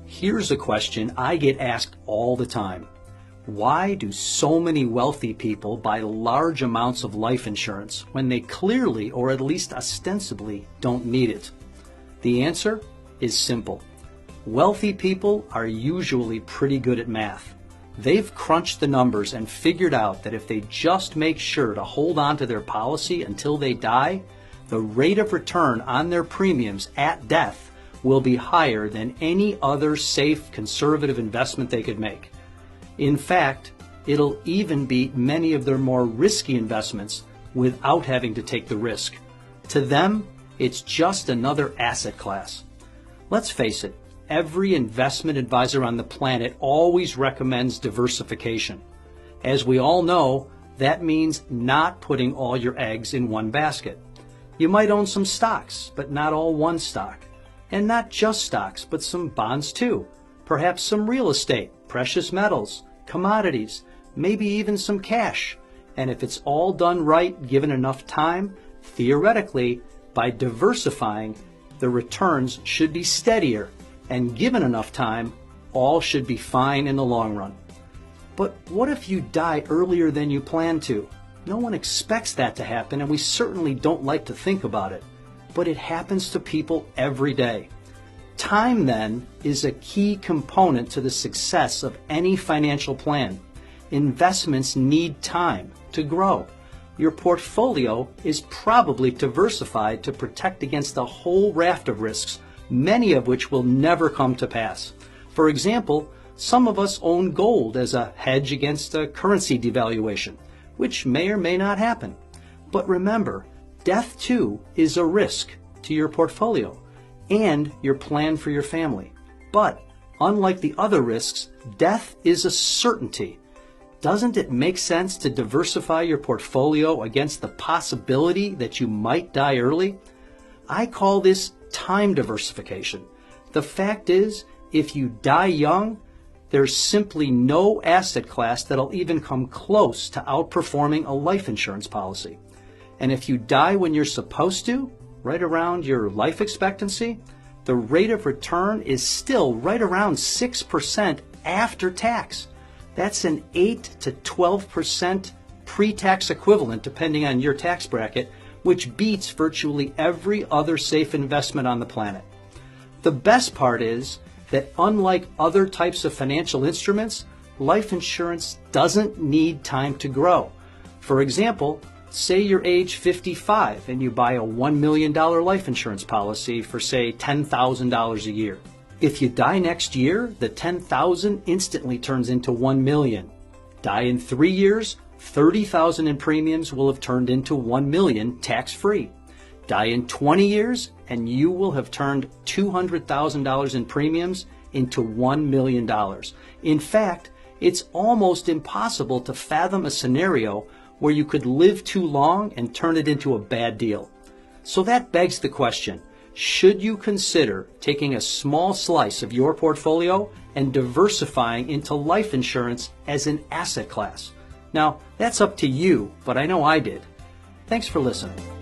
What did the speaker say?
Here's a question I get asked all the time. Why do so many wealthy people buy large amounts of life insurance when they clearly, or at least ostensibly, don't need it? The answer is simple. Wealthy people are usually pretty good at math. They've crunched the numbers and figured out that if they just make sure to hold on to their policy until they die, the rate of return on their premiums at death will be higher than any other safe, conservative investment they could make. In fact, it'll even beat many of their more risky investments without having to take the risk. To them, it's just another asset class. Let's face it, every investment advisor on the planet always recommends diversification. As we all know, that means not putting all your eggs in one basket. You might own some stocks, but not all one stock. And not just stocks, but some bonds too. Perhaps some real estate, precious metals, commodities, maybe even some cash. And if it's all done right, given enough time, theoretically, by diversifying, the returns should be steadier. And given enough time, all should be fine in the long run. But what if you die earlier than you plan to? No one expects that to happen, and we certainly don't like to think about it. But it happens to people every day. Time, then, is a key component to the success of any financial plan. Investments need time to grow. Your portfolio is probably diversified to protect against a whole raft of risks, many of which will never come to pass. For example, some of us own gold as a hedge against a currency devaluation, which may or may not happen. But remember, death, too, is a risk to your portfolio and your plan for your family. But, unlike the other risks, death is a certainty. Doesn't it make sense to diversify your portfolio against the possibility that you might die early? I call this time diversification. The fact is, if you die young, there's simply no asset class that'll even come close to outperforming a life insurance policy. And if you die when you're supposed to, right around your life expectancy, the rate of return is still right around 6% after tax. That's an 8 to 12% pre-tax equivalent depending on your tax bracket, which beats virtually every other safe investment on the planet. The best part is that unlike other types of financial instruments, life insurance doesn't need time to grow. For example, say you're age 55 and you buy a $1 million life insurance policy for, say, $10,000 a year. If you die next year, the $10,000 instantly turns into $1 million. Die in 3 years, $30,000 in premiums will have turned into $1 million tax-free. Die in 20 years, and you will have turned $200,000 in premiums into $1 million. In fact, it's almost impossible to fathom a scenario where you could live too long and turn it into a bad deal. So that begs the question, should you consider taking a small slice of your portfolio and diversifying into life insurance as an asset class? Now, that's up to you, but I know I did. Thanks for listening.